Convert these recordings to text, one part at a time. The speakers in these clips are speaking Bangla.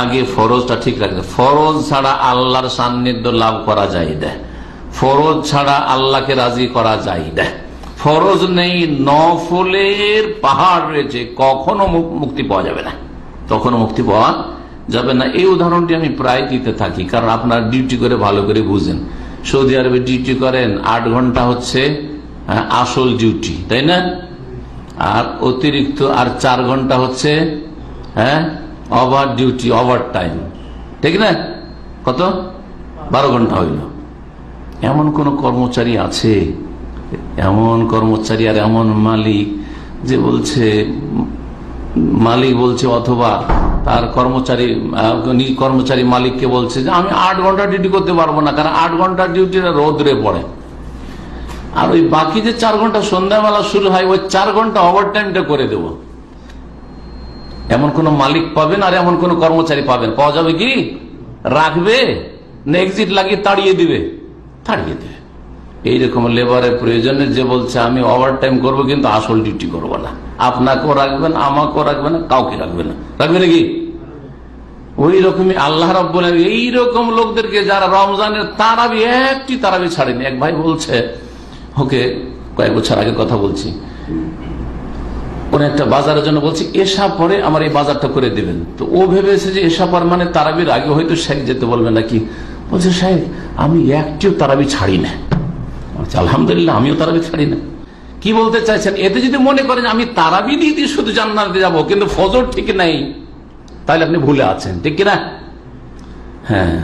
আগে ফরজটা ঠিক রাখবে। ফরজ ছাড়া আল্লাহর সান্নিধ্য লাভ করা যায় না, ফরজ ছাড়া আল্লাহকে রাজি করা যায় না। ফরজ নেই, নফলের পাহাড় রয়েছে, কখনো মুক্তি পাওয়া যাবে না, কখনো মুক্তি পাওয়া যাবে না। এই উদাহরণটি আমি প্রায় দিতে থাকি, কারণ আপনার ডিউটি করে ভালো করে বুঝেন। সৌদি আরবে ডিউটি করেন 8 ঘন্টা হচ্ছে আসল ডিউটি, তাই না? আর অতিরিক্ত আর 4 ঘন্টা হচ্ছে ওভার ডিউটি, ওভার টাইম, ঠিক না? কত? 12 ঘন্টা হইল। এমন কোন কর্মচারী আছে, এমন কর্মচারী আর এমন মালিক যে বলছে, মালিক বলছে অথবা তার কর্মচারী মালিককে বলছে যে আমি 8 ঘন্টা ডিউটি করতে পারবো না, কারণ 8 ঘন্টা ডিউটি রোদ্রে পড়ে, আর ওই বাকি যে 4 ঘন্টা সন্ধ্যাবেলা শুরু হয় ওই 4 ঘন্টা ওভার টাইমটা করে দেব। এমন কোন মালিক পাবেন আর এমন কোন কর্মচারী পাবেন? পাওয়া যাবে কি? রাখবে না এক্সিট লাগিয়ে তাড়িয়ে দিবে? তাড়িয়ে দেবে। এইরকম লেবারের প্রয়োজনে যে বলছে আমি ওভার টাইম করবো কিন্তু আসল ডিউটি করবো না, আপনাকেও রাখবেন, আমাকেও রাখবেন না, কাউকে রাখবে না, রাখবে নাকি? ওই রকমই আল্লাহ রাব্বুল আলামিন এইরকম লোকদেরকে যারা রমজানের তারাবি, একটি তারাবি ছাড়েনি। এক ভাই বলছে, ওকে কয়েক বছর আগের কথা বলছি, কোন একটা বাজারের জন্য বলছি এশা পরে আমার এই বাজারটা করে দিবেন। তো ও ভেবেছে যে এশা পর মানে তারাবির আগে হয়তো শেখ যেতে বলবে নাকি। বলছে সাহেব আমি একটিও তারাবি ছাড়ি না। আলহামদুলিল্লাহ, আমিও তারাবি ছাড়ি না। কি বলতে চাইছেন? এতে যদি মনে করেন আমি তারাবি দিয়ে শুধু জান্নাতে যাব কিন্তু ফজর ঠিক নাই, তাহলে আপনি ভুলে আছেন, ঠিক কিনা? হ্যাঁ,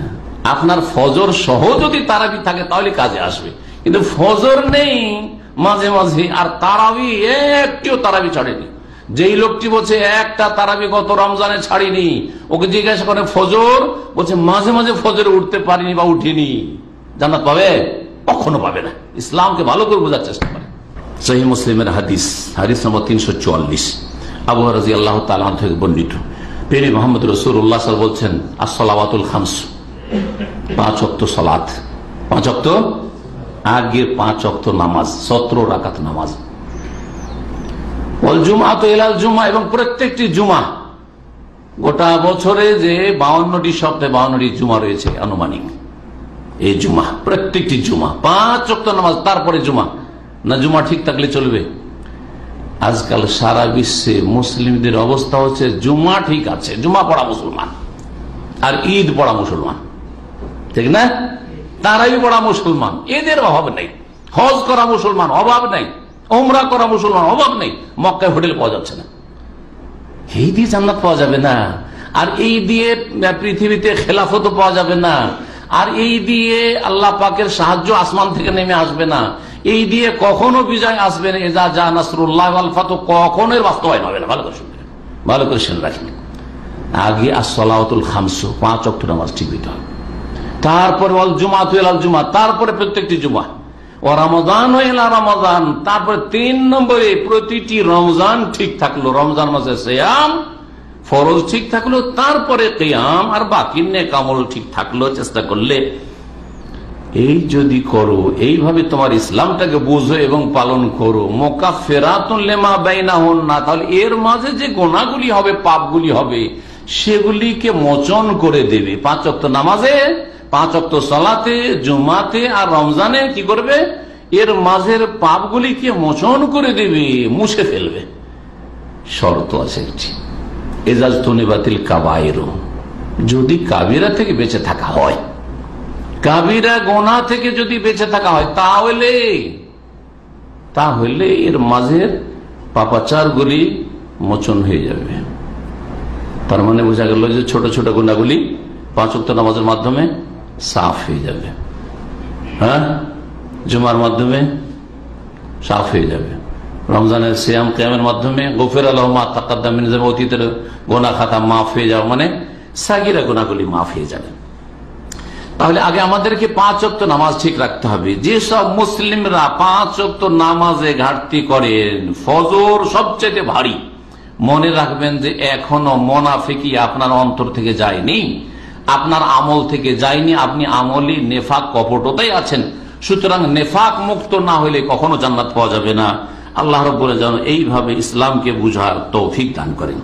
আপনার ফজর সহ যদি তারাবি থাকে তাহলে কাজে আসবে, কিন্তু ফজর নেই মাঝে মাঝে, আর তারাবি একটিও তারাবি ছাড়েনি। যেই লোকটি বলছে একটা তারাবি গত রমজানে ছাড়িনি, ওকে জিজ্ঞাসা করে ফজর, বলছে মাঝে মাঝে ফজরে উঠতে পারিনি বা উঠিনি, জান্নাত পাবে? কখনো পাবে না। ইসলামকে ভালো করে বোঝার চেষ্টা করে। সহিহ মুসলিমের হাদিস, হাদিস নম্বর 344, আবু হুরায়রা রাদিয়াল্লাহু তাআলা আনহু থেকে বর্ণিত। প্রিয় মুহাম্মদ রাসূলুল্লাহ সাল্লাল্লাহু আলাইহি ওয়াসাল্লাম বলছেন, আস-সালাওয়াতুল খামস, 5 ওয়াক্ত সালাত, 5 ওয়াক্ত, আগে 5 ওয়াক্ত নামাজ, 17 রাকাত নামাজ, ওয়াল জুমআতু ইলাল জুমআ, এবং প্রত্যেকটি জুমা, গোটা বছরে যে 52টি সপ্তাহে 52টি জুমা রয়েছে আনুমানিক, এই জুমা প্রত্যেকটি জুমা 5 ওয়াক্ত নামাজ, তারপরে জুমা না। জুমা ঠিক থাকলে চলবে? আজকাল সারা বিশ্বে মুসলিমদের অবস্থা হচ্ছে জুমা ঠিক আছে, জুমা পড়া মুসলমান, আর ঈদ পড়া মুসলমান, ঠিক না? তারাবি পড়া মুসলমান, এদের অভাব নেই। হজ করা মুসলমান, অভাব নেই। ওমরা করা মুসলমান, অভাব নেই। মক্কায় হোটেল পাওয়া যাচ্ছে না, এই দিয়ে জান্নাত পাওয়া যাবে না। আর এই দিয়ে পৃথিবীতে খেলাফত পাওয়া যাবে না। আর এই দিয়ে আল্লাহ পাকের সাহায্য আসমান থেকে নেমে আসবে না। এই দিয়ে কখনো বিজয় আসবে না। এজা জা নাসরুল্লাহ ওয়াল ফাতহ, কখনো এর বাস্তবায়ন হবে না। ভালো করে শুনবেন, ভালো করে শুনে রাখেন। আগে আস-সালাওয়াতুল খামস, 5 ওয়াক্ত নামাজ ঠিক হইতে হবে, তারপরে ওয়াল জুমআতু ইলাল জুমআ, তারপরে প্রত্যেকটি জুমা, ও রমাদান ইলা রমাদান, তারপরে 3 নম্বরে প্রতিটি রমজান ঠিক থাকলো, রমজান মাসে সিয়াম ফরজ ঠিক থাকলো, তারপরে কিয়াম, আর বাকি নেক আমল ঠিক থাকলো। চেষ্টা করলে এই যদি করো, এইভাবে তোমার ইসলামটাকে বুঝো এবং পালন করো, মুকাফফিরাতুন লিমা বাইনাহুন্না, তাহলে এর মাঝে যে গুনাহগুলি হবে, পাপগুলি হবে, সেগুলিকে মোচন করে দেবে। 5 ওয়াক্ত নামাজে, 5 ওয়াক্ত সালাতে, জুমাতে আর রমজানে কি করবে? এর মাঝের পাপগুলিকে মোচন করে দেবে, মুছে ফেলবে। শর্ত আছে একটি, এজাজতুনিবাতিল কাবায়ের, যদি কাবিরা থেকে বেঁচে থাকা হয়, কাবিরা গোনা থেকে যদি বেঁচে থাকা হয়, তাহলে এর মাঝের পাপাচারগুলি মোচন হয়ে যাবে। তার মানে বোঝা গেল যে ছোট ছোট গুনাহগুলি 5 ওয়াক্ত নামাজের মাধ্যমে সাফ হয়ে যাবে, হ্যাঁ, জুমার মাধ্যমে সাফ হয়ে যাবে, রমজানের সিয়াম কিয়ামের মাধ্যমে গফিরা লাহু মা তাকাদ্দাম মিন যামবি, অতীতের গুনাহ খাতা মাফ হয়ে যাবে, মানে সাগীরা গুনাহগুলি মাফ হয়ে যাবে। তাহলে আগে আমাদেরকে 5 ওয়াক্ত নামাজ ঠিক রাখতে হবে। যেসব মুসলিমরা 5 ওয়াক্ত নামাজে ঘাটতি করেন, ফজর সবচেয়ে ভারী, মনে রাখবেন যে এখনো মুনাফিকি আপনার অন্তর থেকে যায়নি, আপনার আমল থেকে যায়নি, আপনি আমলি নেফাক কপটতাই আছেন। সুতরাং নেফাক মুক্ত না হলে কখনো জান্নাত পাওয়া যাবে না। আল্লাহ রাব্বুল আলামিন এইভাবে ইসলামকে বুঝার তৌফিক দান করেন।